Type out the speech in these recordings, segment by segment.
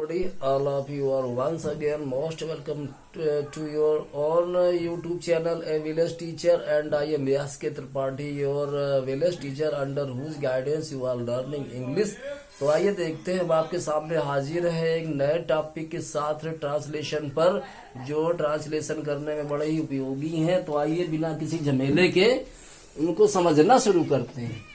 everybody, all of you are once again most welcome to your own YouTube channel, A Village Teacher, and I am Yaske Tripathi, your village teacher under whose guidance you are learning English। तो आइए देखते हैं, हम आपके सामने हाजिर है एक नए टॉपिक के साथ ट्रांसलेशन पर, जो ट्रांसलेशन करने में बड़े ही उपयोगी हैं। तो आइए बिना किसी झमेले के उनको समझना शुरू करते हैं।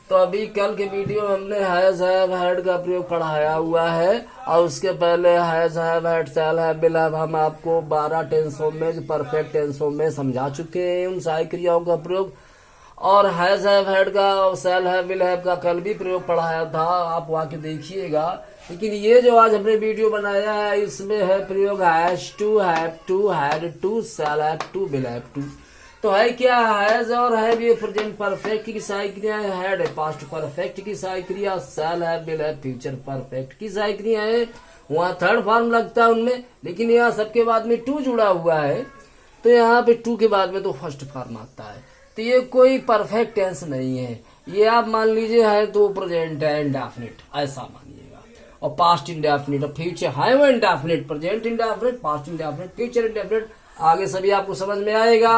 तो अभी कल के वीडियो में हमने हैज हैव हैड का प्रयोग पढ़ाया हुआ है, और उसके पहले has have had shall have will have हम आपको 12 टेंसों में, परफेक्ट टेंसों में समझा चुके हैं उन सहायक क्रियाओं का प्रयोग। और हैज हैव हैड का और शैल हैव विल हैव का कल भी प्रयोग पढ़ाया था, आप वहां के देखिएगा। लेकिन ये जो आज हमने वीडियो बनाया है, इसमें है प्रयोग has to, have to, had to, shall have to, will have to. तो है क्या, हैज और हैव ये प्रेजेंट परफेक्ट की सहायक क्रिया है, हैड है पास्ट परफेक्ट की सहायक क्रिया, shall have will have future perfect की सहायक क्रिया है। वहाँ थर्ड फॉर्म लगता है उनमें, लेकिन यहाँ सबके बाद में टू जुड़ा हुआ है, तो यहाँ पे टू के बाद में तो फर्स्ट फॉर्म आता है। तो ये कोई परफेक्ट टेंस नहीं है, ये आप मान लीजिए है तो प्रेजेंट है इंडेफिनिट, ऐसा मानिएगा। और पास्ट इंडेफिनिट और फ्यूचर है वो indefinite, present indefinite, past indefinite, future indefinite, आगे सभी आपको समझ में आएगा।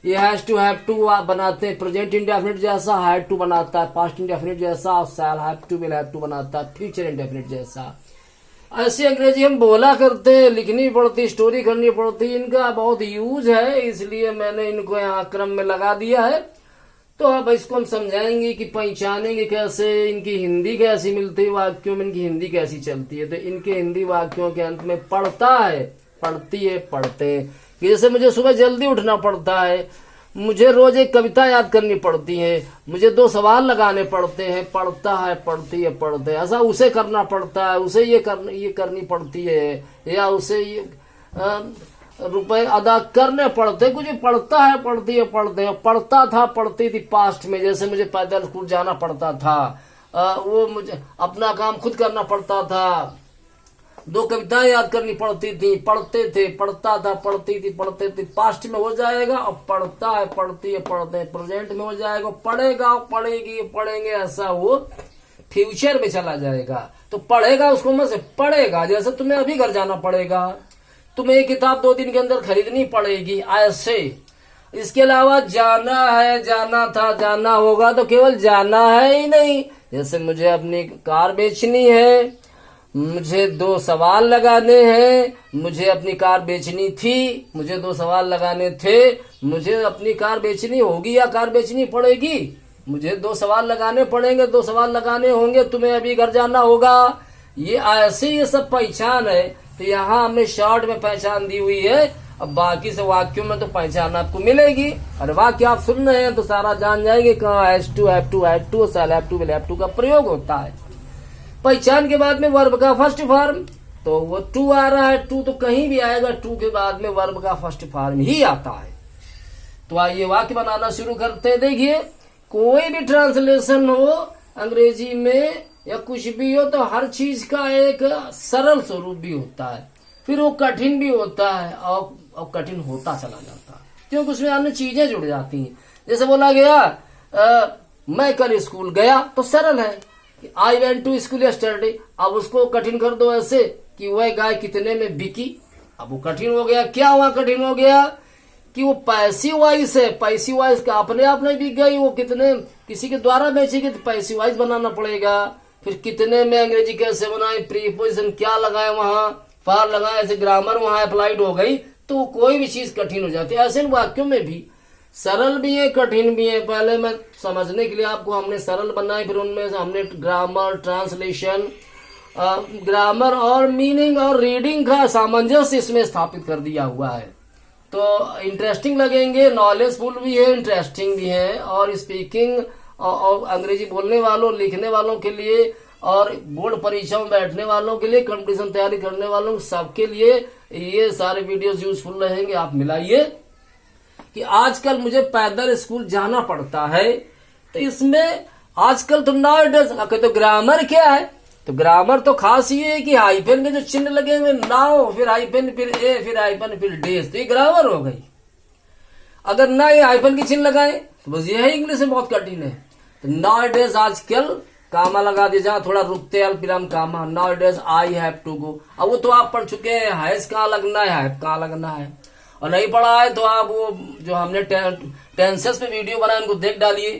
ये हैज टू हैव टू आप बनाते हैं प्रेजेंट इंडेफिनिट जैसा, हैड टू बनाता है पास्ट इंडेफिनिट जैसा, और shall have to will have to बनाता है फ्यूचर इंडेफिनिट जैसा। ऐसी अंग्रेजी हम बोला करते हैं, लिखनी पड़ती, स्टोरी करनी पड़ती, इनका बहुत यूज है, इसलिए मैंने इनको यहाँ क्रम में लगा दिया है। तो अब इसको हम समझाएंगे कि पहचानेंगे कैसे, इनकी हिंदी कैसी मिलती है, वाक्यों में इनकी हिंदी कैसी चलती है। तो इनके हिंदी वाक्यों के अंत में पढ़ता है, पढ़ती है, पढ़ते हैं। जैसे मुझे सुबह जल्दी उठना पड़ता है, मुझे रोज एक कविता याद करनी पड़ती है, मुझे 2 सवाल लगाने पड़ते हैं, पढ़ता है, पढ़ती है, पढ़ते हैं, ऐसा उसे करना पड़ता है, उसे ये करनी पड़ती है, या उसे ये रुपए अदा करने पड़ते, कुछ पढ़ता है, पढ़ती है, पढ़ते हैं। पढ़ता था, पढ़ती थी पास्ट में, जैसे मुझे पैदल स्कूल जाना पड़ता था, वो मुझे अपना काम खुद करना पड़ता था, 2 कविताएं याद करनी पड़ती थी, पढ़ते थे, पढ़ता था, पढ़ती थी, पढ़ते थे, पास्ट में हो जाएगा। और पढ़ता है, पढ़ती है, पढ़ते हैं प्रेजेंट में हो जाएगा, पढ़ेगा, पढ़ेगी, पढ़ेंगे, ऐसा वो फ्यूचर में चला जाएगा। तो पढ़ेगा उसको में से पढ़ेगा, जैसे तुम्हें अभी घर जाना पड़ेगा, तुम्हें एक किताब 2 दिन के अंदर खरीदनी पड़ेगी, ऐसे। इसके अलावा जाना है, जाना था, जाना होगा, तो केवल जाना है ही नहीं, जैसे मुझे अपनी कार बेचनी है, मुझे 2 सवाल लगाने हैं, मुझे अपनी कार बेचनी थी, मुझे 2 सवाल लगाने थे, मुझे अपनी कार बेचनी होगी या कार बेचनी पड़ेगी, मुझे 2 सवाल लगाने पड़ेंगे, 2 सवाल लगाने होंगे, तुम्हें अभी घर जाना होगा। ये ऐसे ये सब पहचान है। तो यहाँ हमने शॉर्ट में पहचान दी हुई है, अब बाकी से वाक्यों में तो पहचान आपको मिलेगी। और वाक्य आप सुन रहे हैं तो सारा जान जाएंगे कहाँ has to, have to, had to, shall have to, will have to का प्रयोग होता है। पहचान के बाद में वर्ब का फर्स्ट फॉर्म, तो वो टू आ रहा है, टू तो कहीं भी आएगा, टू के बाद में वर्ब का फर्स्ट फॉर्म ही आता है। तो आइए वाक्य बनाना शुरू करते हैं। देखिए, कोई भी ट्रांसलेशन हो अंग्रेजी में या कुछ भी हो, तो हर चीज का एक सरल स्वरूप भी होता है, फिर वो कठिन भी होता है, और कठिन होता चला जाता है, क्योंकि उसमें अन्य चीजें जुड़ जाती हैं। जैसे बोला गया मैं कल स्कूल गया, तो सरल है, I went to school yesterday. अब उसको कठिन कर दो ऐसे कि वह गाय कितने में बिकी, अब वो कठिन हो गया। क्या हुआ, कठिन हो गया कि वो पैसिव वॉइस है, पैसिव वॉइस का अपने आप नहीं बिक गई, वो कितने किसी के द्वारा बेचेगी, तो पैसिव वॉइस बनाना पड़ेगा। फिर कितने में अंग्रेजी कैसे बनाए, प्रीपोजिशन क्या लगाए, वहां फॉर लगाए, ऐसे ग्रामर वहां अप्लाइड हो गई, तो कोई भी चीज कठिन हो जाती है। ऐसे वाक्यों में भी सरल भी है, कठिन भी है। पहले मैं समझने के लिए आपको हमने सरल बनाए, फिर उनमें से हमने ग्रामर, ट्रांसलेशन, ग्रामर और मीनिंग और रीडिंग का सामंजस्य इसमें स्थापित कर दिया हुआ है। तो इंटरेस्टिंग लगेंगे, नॉलेजफुल भी है, इंटरेस्टिंग भी है। और स्पीकिंग और अंग्रेजी बोलने वालों, लिखने वालों के लिए, और बोर्ड परीक्षा में बैठने वालों के लिए, कंपटीशन तैयारी करने वालों, सबके लिए ये सारे वीडियोस यूजफुल रहेंगे। आप मिलाइए कि आजकल मुझे पैदल स्कूल जाना पड़ता है, तो इसमें आजकल तो नाउ, तो ग्रामर क्या है, तो ग्रामर तो खास ये है कि हाइफन के जो चिन्ह लगे हुए, नाउ, फिर हाइफन, फिर ए, फिर हाइफन, फिर डेज, तो ये ग्रामर हो गई। अगर ना ये हाइफन के चिन्ह लगाए तो बस ये है, इंग्लिश में बहुत कठिन है। तो नाउ डेज आजकल कामा लगा दिया, जहाँ थोड़ा रुकते अल्पविराम comma. Now it is I have to go. अब वो तो आप पढ़ चुके हैं, हैज कहाँ लगना है, हैव कहाँ लगना है। और नहीं पढ़ा है तो आप वो जो हमने टेंसेस पे वीडियो बनाए उनको देख डालिए,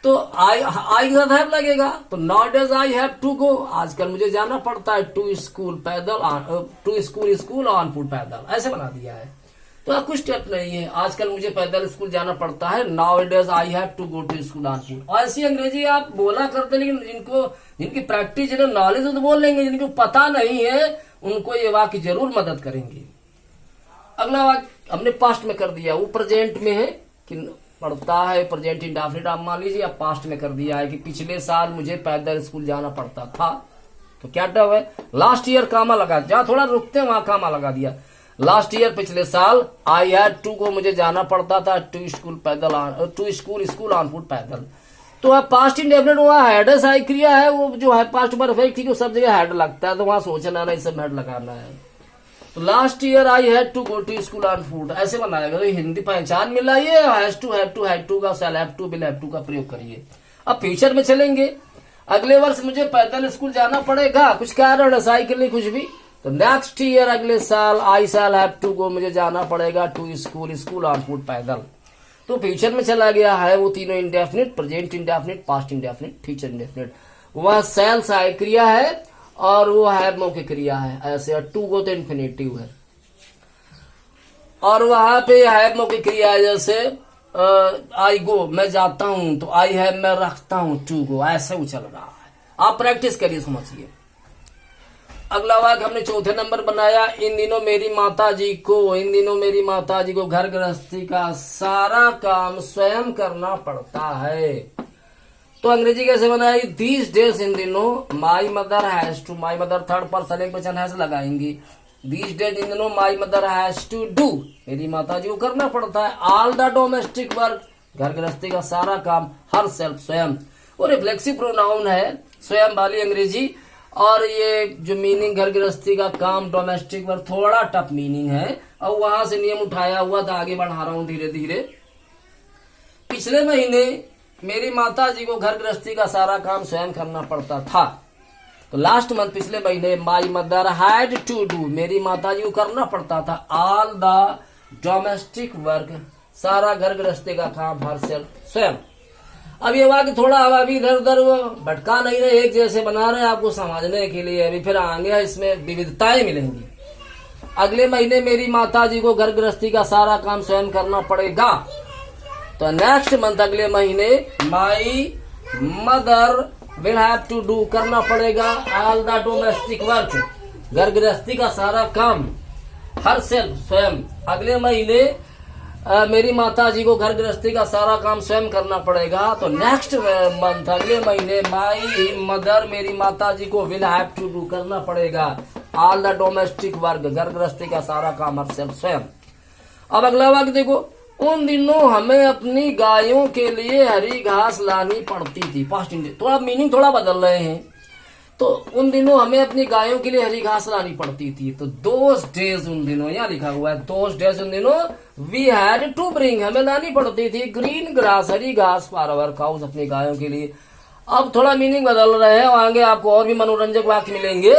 तो आई के साथ हैव लगेगा। तो now it is I have to go. आजकल मुझे जाना पड़ता है टू स्कूल पैदल, टू स्कूल ऑन फुट पैदल, ऐसे बना दिया है। तो अब कुछ स्टेप नहीं है, आजकल मुझे पैदल स्कूल जाना पड़ता है। Now it is I have to go to school on foot. और ऐसी अंग्रेजी आप बोला करते, लेकिन जिनकी प्रैक्टिस, जिन्हें नॉलेज है तो बोल लेंगे, जिनको पता नहीं है उनको ये वाक्य जरूर मदद करेंगे। अगला वाक्य हमने पास्ट में कर दिया, वो प्रेजेंट में है कि पढ़ता है, प्रेजेंट इंडेफिनिट आप मान लीजिए। अब पास्ट में कर दिया है कि पिछले साल मुझे पैदल स्कूल जाना पड़ता था। तो क्या टर्म है, लास्ट ईयर कामा लगा, जहां थोड़ा रुकते हैं वहां कामा लगा दिया। लास्ट ईयर पिछले साल, आई हैड टू को मुझे जाना पड़ता था टू स्कूल पैदल, टू स्कूल ऑन फुट पैदल। तो अब पास्ट इंडेफिनिट हुआ, हैड सहायक क्रिया है, वो जो है पास्ट परफेक्ट ठीक है, सब जगह हैड लगता है, तो वहां सोचना नहीं, सब हैड लगाना है। तो last year I had to go to school on foot ऐसे बनाएगा। तो हिंदी पहचान मिलाइए, हैज टू, हैव टू का, shall have to, will have to का प्रयोग करिए। अब फ्यूचर में चलेंगे, अगले वर्ष मुझे पैदल स्कूल जाना पड़ेगा, कुछ कारण साइकिल नहीं कुछ भी, तो नेक्स्ट ईयर अगले साल आई शैल हैव टू गो, मुझे जाना पड़ेगा टू स्कूल ऑन फुट पैदल। तो फ्यूचर में चला गया है वो तीनों indefinite, present indefinite, past indefinite, future indefinite. वह शैल सहायक क्रिया है और वो हैव मौखिक क्रिया है, ऐसे। टू गो तो इन्फिनेटिव है, और वहां पे हैव मौखिक क्रिया है, जैसे आई गो मैं जाता हूं, तो आई हैव मैं रखता हूं, टू गो ऐसे वो चल रहा है। आप प्रैक्टिस करिए, समझिए। अगला वाक्य हमने चौथे नंबर बनाया, इन दिनों मेरी माता जी को घर गृहस्थी का सारा काम स्वयं करना पड़ता है। तो अंग्रेजी कैसे बनाएगी, दीज डेज इन दिनों my mother has to, my mother third person एक वचन हैज लगाएंगी। दीज डेज इन दिनों my mother has to do, मेरी माता जी को करना पड़ता है ऑल द डोमेस्टिक वर्क, घर गृहस्थी का सारा काम, हर सेल्फ स्वयं। और रिफ्लेक्सिव प्रोनाउन है स्वयं वाली अंग्रेजी, और ये जो मीनिंग घर गृहस्थी का काम, डोमेस्टिक वर्क, थोड़ा टफ मीनिंग है, और वहां से नियम उठाया हुआ था, आगे बढ़ा रहा हूं धीरे धीरे। पिछले महीने मेरी माता जी को घर गृहस्थी का सारा काम स्वयं करना पड़ता था। तो लास्ट मंथ पिछले महीने my mother had to do, मेरी माता जी को करना पड़ता था ऑल द डोमेस्टिक वर्क, सारा घर गृहस्थी का काम, हर सेल्फ स्वयं। अब ये वाक्य थोड़ा अब अभी इधर उधर भटका नहीं रहे, एक जैसे बना रहे हैं आपको समझने के लिए। अभी फिर आगे इसमें विविधताएं मिलेंगी। अगले महीने मेरी माता जी को घर गृहस्थी का सारा काम स्वयं करना पड़ेगा। तो नेक्स्ट मंथ अगले महीने my mother will have to do, करना पड़ेगा ऑल द डोमेस्टिक वर्क, घर गृहस्थी का सारा काम, हर सेल्फ स्वयं। अगले महीने मेरी माता जी को घर गृहस्थी का सारा काम स्वयं करना पड़ेगा। तो नेक्स्ट मंथ अगले महीने माई मदर, मेरी माता जी को विल हैव टू डू, करना पड़ेगा ऑल द डोमेस्टिक वर्क, घर गृहस्थी का सारा काम, हर सेल्फ स्वयं। अब अगला वाक्य देखो, उन दिनों हमें अपनी गायों के लिए हरी घास लानी पड़ती थी। पास्ट इंडेफिनिट, थोड़ा मीनिंग थोड़ा बदल रहे हैं। तो उन दिनों हमें अपनी गायों के लिए हरी घास लानी पड़ती थी। तो दोज डेज, उन दिनों यहाँ लिखा हुआ है, दोज डेज उन दिनों वी हैड टू ब्रिंग, हमें लानी पड़ती थी ग्रीन ग्रास, हरी घास फॉर आवर काउज, अपनी गायों के लिए। अब थोड़ा मीनिंग बदल रहे हैं, आगे आपको और भी मनोरंजक वाक्य मिलेंगे।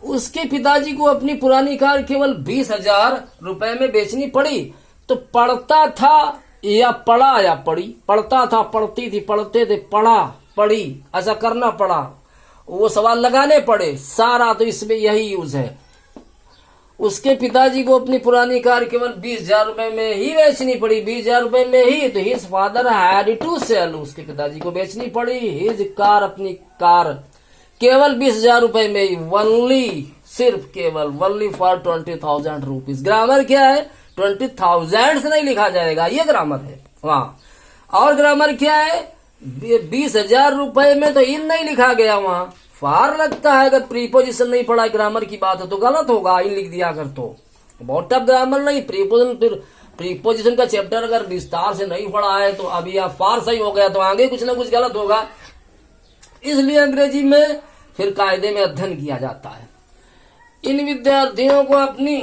उसके पिताजी को अपनी पुरानी कार केवल 20,000 रुपए में बेचनी पड़ी। तो पढ़ता था या पढ़ा या पढ़ी, पढ़ता था, पढ़ती थी, पढ़ते थे, पढ़ा, पढ़ी, ऐसा करना पड़ा, वो सवाल लगाने पड़े सारा। तो इसमें यही यूज है। उसके पिताजी को अपनी पुरानी कार केवल 20,000 रुपए में ही बेचनी पड़ी, 20,000 रुपए में ही। तो his father had to sell, उसके पिताजी को बेचनी पड़ी हिज कार, अपनी कार, केवल 20,000 रुपए में ही, वनली, सिर्फ केवल, वनली फॉर 20,000 रुपीज। ग्रामर क्या है, 20,000 से नहीं लिखा जाएगा, ये ग्रामर है वहां। और ग्रामर क्या है, 20,000 रुपए में तो इन नहीं लिखा गया, वहां फार लगता है। अगर प्रीपोजिशन नहीं पढ़ा, ग्रामर की बात है तो गलत होगा, इन लिख दिया कर तो बहुत टफ ग्रामर नहीं। प्रीपोजिशन का चैप्टर अगर विस्तार से नहीं पढ़ा है तो अभी आप फार सही हो गया तो आगे कुछ ना कुछ गलत होगा। इसलिए अंग्रेजी में फिर कायदे में अध्ययन किया जाता है। इन विद्यार्थियों को अपनी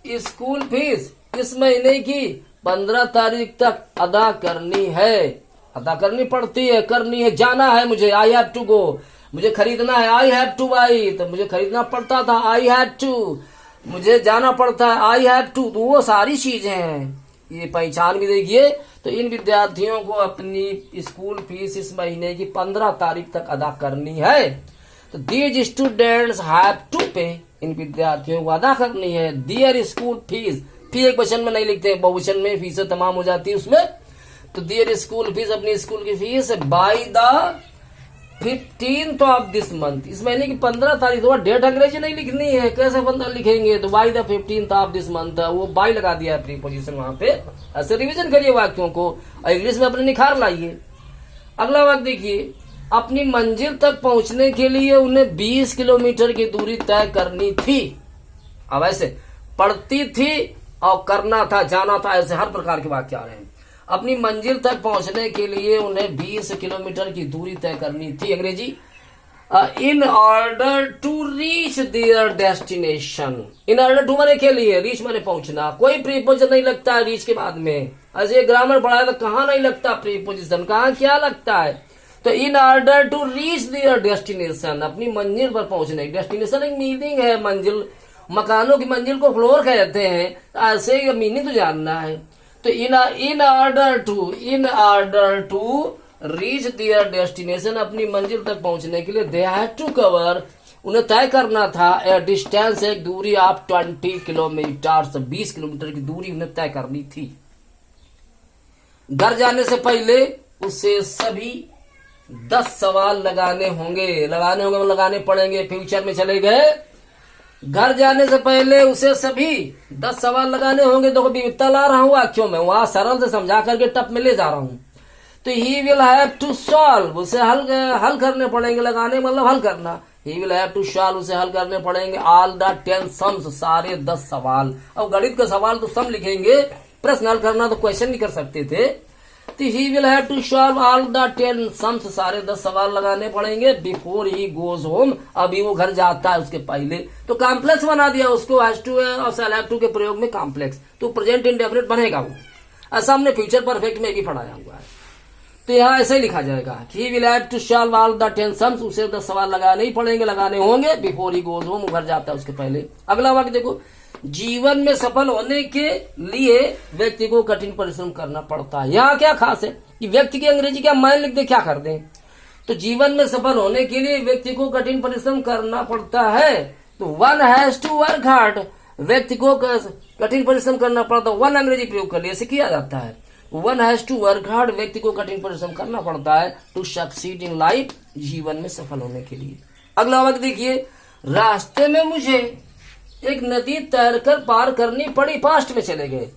स्कूल फीस इस महीने की 15 तारीख तक अदा करनी है। अदा करनी पड़ती है, करनी है, जाना है मुझे, आई हैव टू गो, मुझे खरीदना है, आई हैव टू बाई, तो मुझे खरीदना पड़ता था, आई हैव टू, मुझे जाना पड़ता है, आई हैव टू। तो वो सारी चीजें हैं, ये पहचान भी देखिए। तो इन विद्यार्थियों को अपनी स्कूल फीस इस महीने की 15 तारीख तक अदा करनी है। तो दीज स्टूडेंट्स हैव टू पे, इन विद्यार्थियों को अदा करनी है दियर स्कूल फीस। फी एक वचन में नहीं लिखते, बहुवचन में फीसें तमाम हो जाती है उसमें। तो दियर स्कूल फीस, अपनी स्कूल की fees by the 15th of this month, इस महीने की 15 तारीख। तो डेट अंग्रेजी नहीं लिखनी है, कैसे 15 लिखेंगे? तो by the 15th of this month, वो बाय लगा दिया है प्रीपोजिशन वहां पे। ऐसे रिवीजन करिए वाक्यों को और इंग्लिश में अपने निखार लाइए। अगला वाक्य देखिए, अपनी मंजिल तक पहुंचने के लिए उन्हें 20 किलोमीटर की दूरी तय करनी थी। अब ऐसे पढ़ती थी और करना था, जाना था, ऐसे हर प्रकार के वाक्य आ रहे हैं। अपनी मंजिल तक पहुंचने के लिए उन्हें 20 किलोमीटर की दूरी तय करनी थी। अंग्रेजी, in order to reach their destination. In order to माने के लिए, रीच माने पहुंचना, कोई प्रीपोजिशन नहीं लगता है रीच के बाद में। ऐसे ग्रामर पढ़ाया तो कहाँ नहीं लगता प्रीपोजिशन, कहाँ क्या लगता है? तो in order to reach their destination, अपनी मंजिल पर पहुंचने। डेस्टिनेशन एक मीनिंग है, मंजिल, मकानों की मंजिल को फ्लोर कहते हैं, ऐसे मीनिंग तो जानना है। तो in order to reach their destination, अपनी मंजिल तक पहुंचने के लिए दे हैव टू कवर, उन्हें तय करना था ए डिस्टेंस, एक दूरी ऑफ 20 किलोमीटर, 20 किलोमीटर की दूरी उन्हें तय करनी थी। घर जाने से पहले उसे सभी 10 सवाल लगाने होंगे, लगाने पड़ेंगे। फ्यूचर में चले गए, घर जाने से पहले उसे सभी 10 सवाल लगाने होंगे। देखो विविधता ला रहा हूं वाक्यों में, वहां सरल से समझा करके टप में ले जा रहा हूं। तो he will have to solve, उसे हल करने पड़ेंगे, लगाने मतलब हल करना। He will have to solve, उसे हल करने पड़ेंगे ऑल द 10 सम्स, सारे 10 सवाल। अब गणित का सवाल तो सम लिखेंगे, प्रश्न हल करना तो क्वेश्चन भी कर सकते थे। तो he will have to solve all the 10 sums, सारे 10 सवाल लगाने पड़ेंगे बिफोर ही गोज होम, अभी वो घर जाता है उसके पहले। तो कॉम्प्लेक्स बना दिया उसको, हैज टू और शैल हैव टू के प्रयोग में कॉम्प्लेक्स, तो प्रेजेंट इंडेफिनिट बनेगा वो। ऐसा हमने फ्यूचर परफेक्ट में भी पढ़ाया हुआ है। तो यहाँ ऐसे ही लिखा जाएगा कि he will have to solve all the 10 sums, उसे 10 सवाल लगाने ही पड़ेंगे, लगाने होंगे बिफोर ही गोज होम, घर जाता है उसके पहले। अगला वाक्य देखो, जीवन में सफल होने के लिए व्यक्ति को कठिन परिश्रम करना पड़ता है। यहाँ क्या खास है कि व्यक्ति की अंग्रेजी क्या मान लिख दे, क्या कर दें? तो जीवन में सफल होने के लिए व्यक्ति को कठिन परिश्रम करना पड़ता है। तो one has to work hard, व्यक्ति को कठिन परिश्रम करना पड़ता है। वन अंग्रेजी प्रयोग कर लिया, ऐसे किया जाता है। One has to work hard, व्यक्ति को कठिन परिश्रम करना पड़ता है टू सक्सीड इन लाइफ, जीवन में सफल होने के लिए। अगला वाक्य देखिए, रास्ते में मुझे एक नदी तैरकर पार करनी पड़ी, पास्ट में चले गए।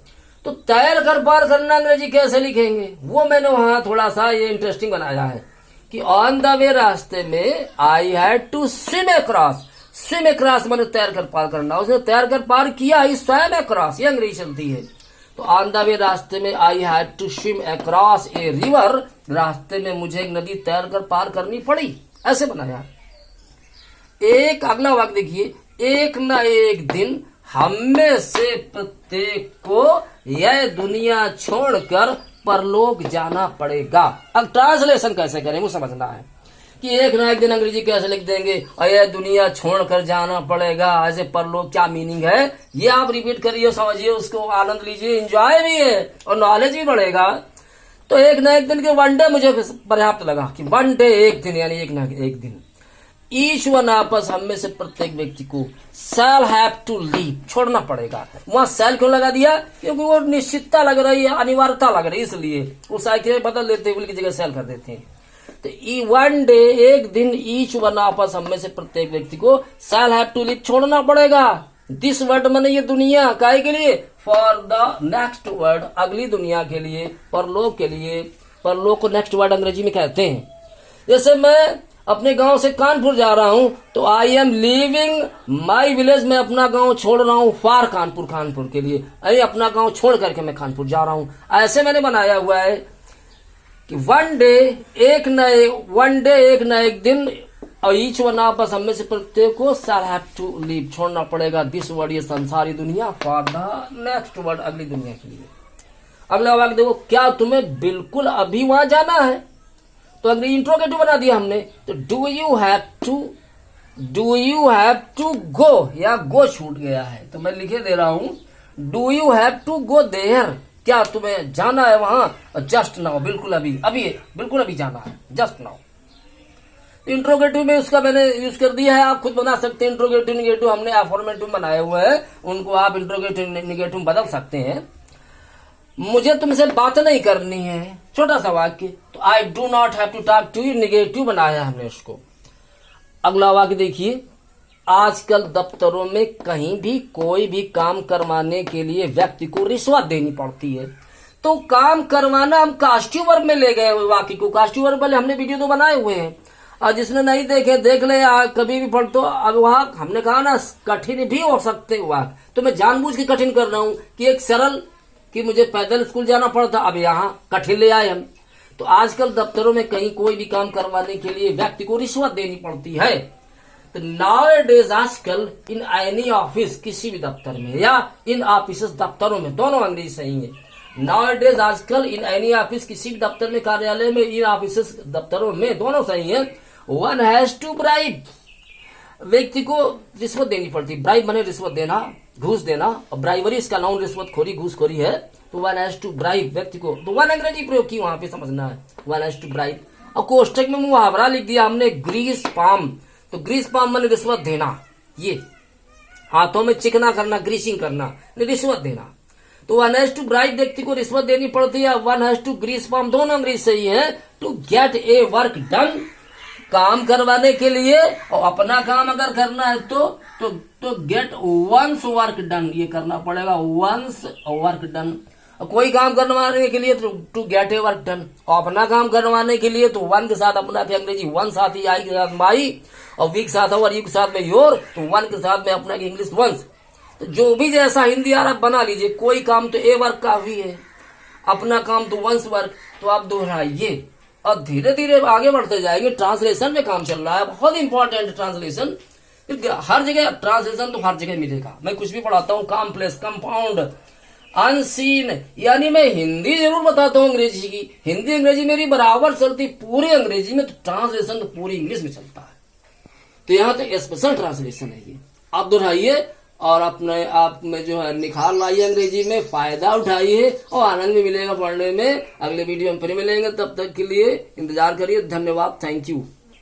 तो तैरकर पार करना अंग्रेजी कैसे लिखेंगे, वो मैंने वहां थोड़ा सा ये इंटरेस्टिंग बनाया है कि ऑन द वे, रास्ते में, I had to swim across. Swim across मैंने तैरकर पार करना, उसने तैरकर पार किया ही, स्वयं अक्रॉस, ये अंग्रेजी चलती है। तो ऑन द वे, रास्ते में, I had to swim across a river, रास्ते में मुझे एक नदी तैरकर पार करनी पड़ी, ऐसे बनाया। एक अगला वाक्य देखिए, एक न एक दिन हम में से प्रत्येक को यह दुनिया छोड़कर परलोक जाना पड़ेगा। अब ट्रांसलेशन कैसे करें वो समझना है कि एक न एक दिन अंग्रेजी कैसे लिख देंगे, और यह दुनिया छोड़कर जाना पड़ेगा, ऐसे परलोक क्या मीनिंग है, ये आप रिपीट करिए, समझिए, उसको आनंद लीजिए, एंजॉय भी है और नॉलेज भी बढ़ेगा। तो एक न एक दिन के वन डे मुझे पर्याप्त लगा कि वन डे, एक दिन, यानी एक न एक दिन। ईच वन आपस, हम में से प्रत्येक व्यक्ति को शैल हैव टू लीव, छोड़ना पड़ेगा। वहां शैल क्यों लगा दिया, क्योंकि वो निश्चितता लग रही है, अनिवार्यता लग रही है, इसलिए उस आखिर बदल देते हैं, की जगह शैल कर देते हैं। तो वन डे, एक दिन, ईच वन आपस, हम में से प्रत्येक व्यक्ति को शैल हैव टू लीव, छोड़ना पड़ेगा। दिस वर्ड माने ये दुनिया, काहे के लिए, फॉर द नेक्स्ट वर्ड, अगली दुनिया के लिए, परलोक के लिए। परलोक को नेक्स्ट वर्ड अंग्रेजी में कहते हैं। जैसे मैं अपने गांव से कानपुर जा रहा हूं, तो I am leaving my village, मैं अपना गांव छोड़ रहा हूं फॉर कानपुर, कानपुर के लिए, अरे अपना गांव छोड़ करके मैं कानपुर जा रहा हूं। ऐसे मैंने बनाया हुआ है कि वन डे, एक न एक दिन, और ईच वन आपस, हम में से प्रत्येक को शैल हैव टू लीव, छोड़ना पड़ेगा। दिस वर्ड, ये संसारी दुनिया, फॉर द नेक्स्ट वर्ड, अगली दुनिया के लिए। अगला वाक्य देखो, क्या तुम्हें बिल्कुल अभी वहां जाना है? तो अगर इंट्रोगेटिव बना दिया हमने, तो do you have to go, या गो छूट गया है तो मैं लिखे दे रहा हूं, do you have to go there, क्या तुम्हें जाना है वहां? जस्ट नाउ, बिल्कुल अभी, बिल्कुल अभी जाना है, जस्ट नाउ। इंट्रोगेटिव में उसका मैंने यूज कर दिया है, आप खुद बना सकते हैं। इंट्रोगेटिव निगेटिव हमने अफर्मेटिव बनाए हुए हैं, उनको आप इंट्रोगेटिव निगेटिव बदल सकते हैं। मुझे तुमसे बात नहीं करनी है, छोटा सा वाक्य, तो I do not have to talk to you, negative बनाया हमने उसको। अगला वाक्य देखिए, आजकल दफ्तरों में कहीं भी कोई भी काम करवाने के लिए व्यक्ति को रिश्वत देनी पड़ती है। तो काम करवाना हम कास्टिव वर्ब में ले गए वाक्य को, कास्टिव वर्ब वाले हमने वीडियो तो बनाए हुए हैं, और जिसने नहीं देखे देख ले, कभी भी पढ़। तो अब वहां हमने कहा ना कठिन भी हो सकते वाक्य, तो मैं जानबूझ के कठिन कर रहा हूं कि एक सरल, कि मुझे पैदल स्कूल जाना पड़ता, अब यहाँ कठिन ले आए हम। तो आजकल दफ्तरों में कहीं कोई भी काम करवाने के लिए व्यक्ति को रिश्वत देनी पड़ती है। तो नाउ-ए-डेज, आजकल, इन एनी ऑफिस, किसी भी दफ्तर में, या इन ऑफिस, दफ्तरों में, दोनों अंग्रेजी सही है। नाउ-ए-डेज, आजकल, इन एनी ऑफिस, किसी भी दफ्तर में, कार्यालय में, इन ऑफिस, दफ्तरों में, दोनों सही है। वन हैज टू ब्राइब, व्यक्ति को रिश्वत देनी पड़ती। ब्राइब माने रिश्वत देना, घूस देना, और ब्राइबरी इसका नाउन रिश्वतखोरी, घूसखोरी है। तो वन हैज टू ब्राइब, व्यक्ति को, तो वन अंग्रेजी प्रयोग की वहां पे समझना है, वन हैज टू ब्राइब। और कोष्टक में मुहावरा लिख दिया हमने, ग्रीस पाम, तो ग्रीस पाम माने रिश्वत देना, ये हाथों में चिकना करना, ग्रीसिंग करना, रिश्वत देना। तो वन हैज टू ब्राइब, व्यक्ति को रिश्वत देनी पड़ती है। One has to grease palm, दोनों अंग्रेजी सही है। To get a work done, काम करवाने के लिए, और अपना काम अगर करना है तो गेट वंस वर्क डन, ये करना पड़ेगा, वंस वर्क डन। कोई काम करवाने के लिए तो to get a work done, और अपना काम करवाने के लिए तो वन के साथ अपना की अंग्रेजी वन साथ ही, आई के साथ माई, और वी के साथ और यू के साथ में योर, तो वन के साथ में अपना की इंग्लिश वंस। तो जो भी जैसा हिंदी आ रहा बना लीजिए, कोई काम तो ए वर्क काफी है, अपना काम तो वंस वर्क, तो आप दोहराइए और धीरे धीरे आगे बढ़ते जाएंगे। ट्रांसलेशन में काम चल रहा है, बहुत इंपॉर्टेंट ट्रांसलेशन, हर जगह ट्रांसलेशन तो हर जगह मिलेगा। मैं कुछ भी पढ़ाता हूँ, कॉम्प्लेक्स, कंपाउंड, अनसीन, यानी मैं हिंदी जरूर बताता हूँ अंग्रेजी की, हिंदी अंग्रेजी मेरी बराबर चलती पूरी अंग्रेजी में, तो ट्रांसलेशन तो पूरी इंग्लिश में चलता है। तो यहाँ तो स्पेशल ट्रांसलेशन है ये, आप दोहराइए और अपने आप में जो है निखार लाइए, अंग्रेजी में फायदा उठाइए, और आनंद भी मिलेगा पढ़ने में। अगले वीडियो में फिर मिलेंगे, तब तक के लिए इंतजार करिए। धन्यवाद, थैंक यू।